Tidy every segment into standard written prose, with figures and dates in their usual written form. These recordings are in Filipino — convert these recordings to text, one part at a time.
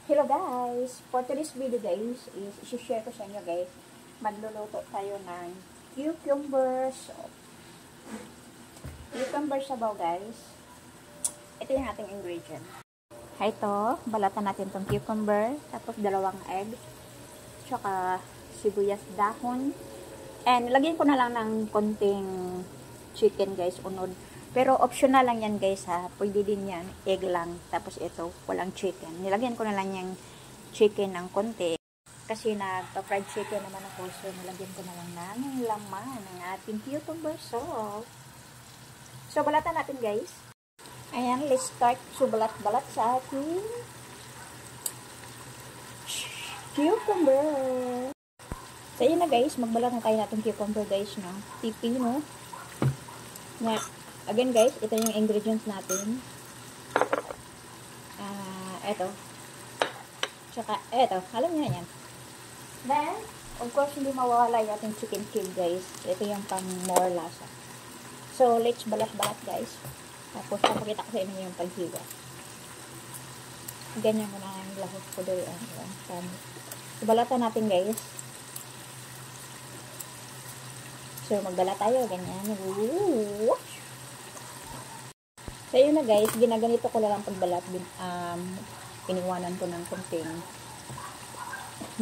Hello guys! For today's video guys, is isi-share ko sa inyo guys, magluluto tayo ng cucumber soup. Cucumber sabaw guys. Ito yung ating ingredient. Ito, balatan natin tong cucumber, tapos 2 egg, tsaka sibuyas dahon, and lagyan ko na lang ng konting chicken guys, unod. Pero optional lang yan guys ha. Pwede din yan. Egg lang. Tapos ito, walang chicken. Nilagyan ko na lang yung chicken ng konti. Kasi nagpa-fried chicken naman ako. So, nilagyan ko na lang ng laman ng ating cucumber sauce. So, balatan natin guys. Ayan, let's start. So, balat-balat sa ating cucumber. So, yun na guys. Magbalat na tayo natin cucumber guys. No? Pipino. Nga. Again guys, ito yung ingredients natin. Ito. Tsaka, ito. Alam niyo na yan. Then, of course, hindi mawawala yung ating chicken cube guys. Ito yung pang more lasa. So, let's balat-balat guys. Tapos, papakita ko sa inyo yung paghiwa. Ganyan ko na yung lahos ko doon. So, balatan natin guys. So, magbalat tayo. Ganyan. Woo! So, yun na guys, ginaganito ko lang pagbalat. Iniwanan ko ng konting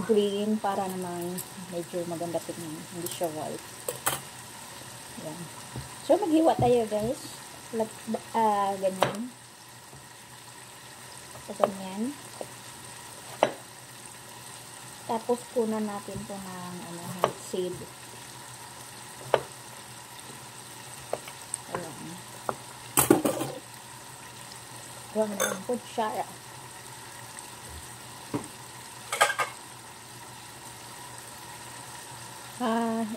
green para naman medyo maganda tingnan. Hindi siya white. Yan. So, maghiwa tayo guys. Ganyan. So, ganyan. Tapos, kunan natin ito ng seed. Huwag ng kutsara.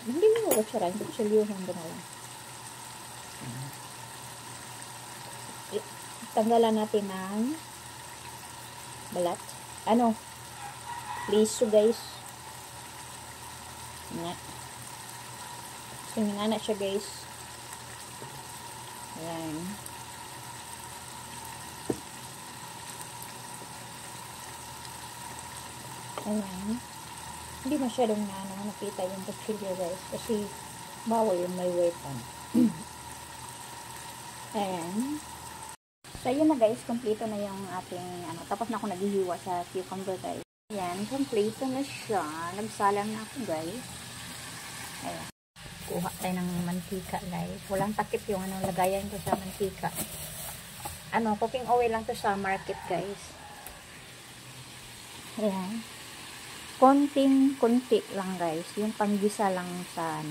Hindi mo kutsara. Kutsalyuhan ko na lang. Tanggalan natin ng balat. Liso guys. Nga. So, na siya guys. Ayan. Ayan. Hindi masyadong nakita yung kutsilyo guys. Kasi bawal yung may weapon. Ayan. So, yun na guys. Kompleto na yung ating tapos na ako naghihiwa sa cucumber guys. Ayan. Kompleto na siya. Nagsalang na ako guys. Ayan. Kuha tayo ng mantika guys. Walang takip yung lagayan ko sa mantika. Cooking oil lang to sa market guys. Ayan. Konti lang guys. Yung panggisa lang sa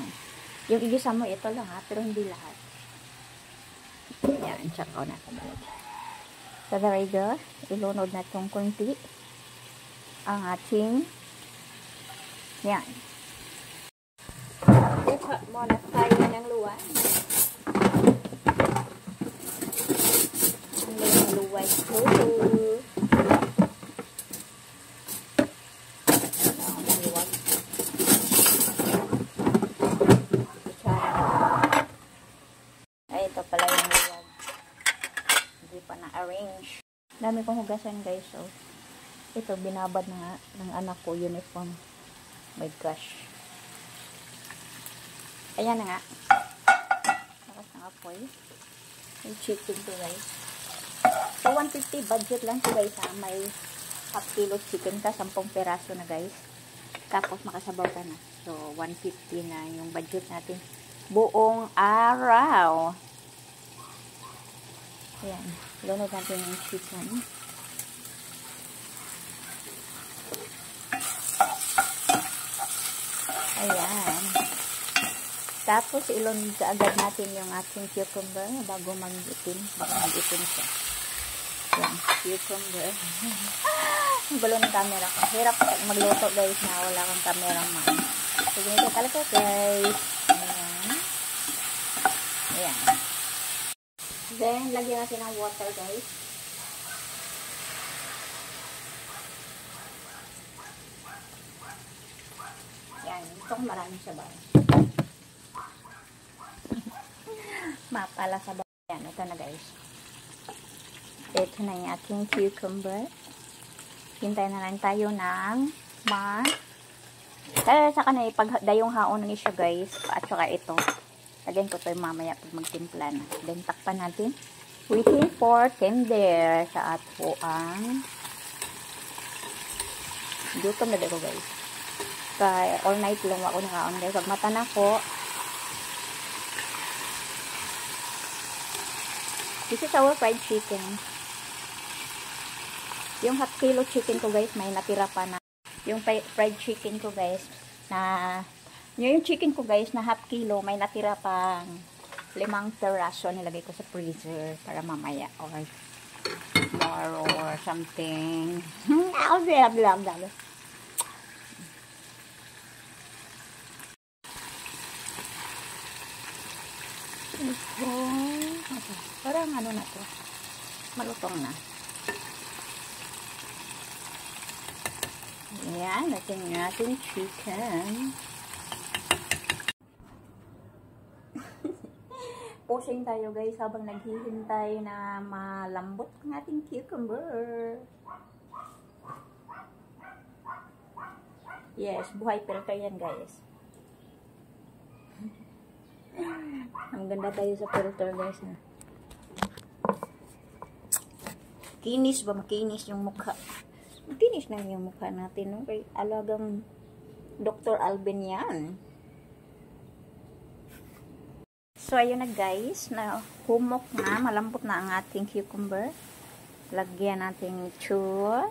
Yung igisa mo, ito lang pero hindi lahat. Yan, check out natin. So, there you go. Ilunod na itong konti. Ang ating yan. Kuha muna tayo ng luwan. Ang luwan ko. Arrange. Dami kong hugasan guys. So, ito binabad na ng anak ko uniform. My gosh. Ayan na nga. Lakas ng apoy. May chicken to guys. So, 150 budget lang to guys ha. May half kilo chicken ka. 10 peraso na guys. Tapos makasabaw ka na. So, 150 na yung budget natin. Buong araw. Ayan. Lunod natin yung chicken. Ayan. Tapos, ilunod agad natin yung ating cucumber bago mag-itim. Bago mag-itim siya. Ayan. Cucumber. Ang gulo ng camera ko. Hirap magluto guys na wala kang cameraman. So, ganito talaga guys. Ayan. Ayan. Then, lagyan natin ng water, guys. Yan. Ito kung maraming sabaw. Mapala sabaw. Yan. Ito na, guys. Ito na yung ating cucumber. Hintayin na lang tayo ng kaya sa kanay pagdayong haon ni siya guys. At saka ito. Lagyan ko ito mamaya pag magtimpla na. Then takpan natin. Waiting for tender sa ato ang gutom na dito guys. Kaya all night long ako nakaon guys. Pag mata na ko. This is our fried chicken. Yung half kilo chicken ko guys, may natira pa na. Yung fried chicken ko guys, yung chicken ko guys na half kilo, may natira pang 5 peraso. Nilagay ko sa freezer para mamaya or tomorrow or something. Parang ano na to, malutong na. Ayan, natin chicken. Posing tayo guys habang naghihintay na malambot ang ating cucumber. Yes, buhay filter yan guys. Ang ganda tayo sa filter guys. Kinis ba? Makinis yung mukha. Makinis na yung mukha natin. No? Kay alagang Dr. Alvin yan. So, ayun na guys. Na humok na. Malambot na ang ating cucumber. Lagyan natin ito.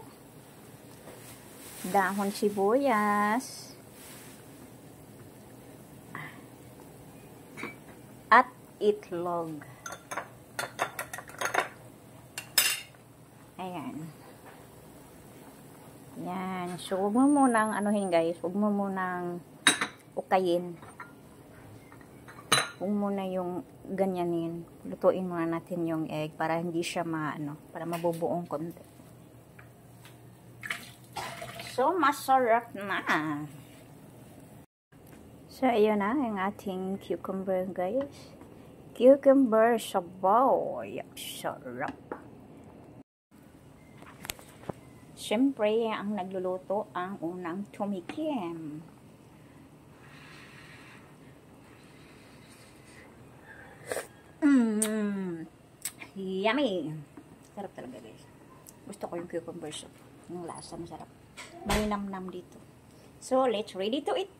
Dahon sibuyas. At itlog. Ayan. Yan. So, huwag mo munang anuhin guys. Huwag mo munang ukayin. Huwag mo na yung ganyanin. Lutuin muna natin yung egg para hindi siya para mabubuong konti. So, masarap na. So, ayun na yung ating cucumber guys. Cucumber sabaw. Sarap. Siyempre, ang nagluluto ang unang tumikim. Yummy! Sarap talaga guys. Gusto ko yung cucumber soup. Yung lasa, masarap. May nam-nam dito. So, let's ready to eat.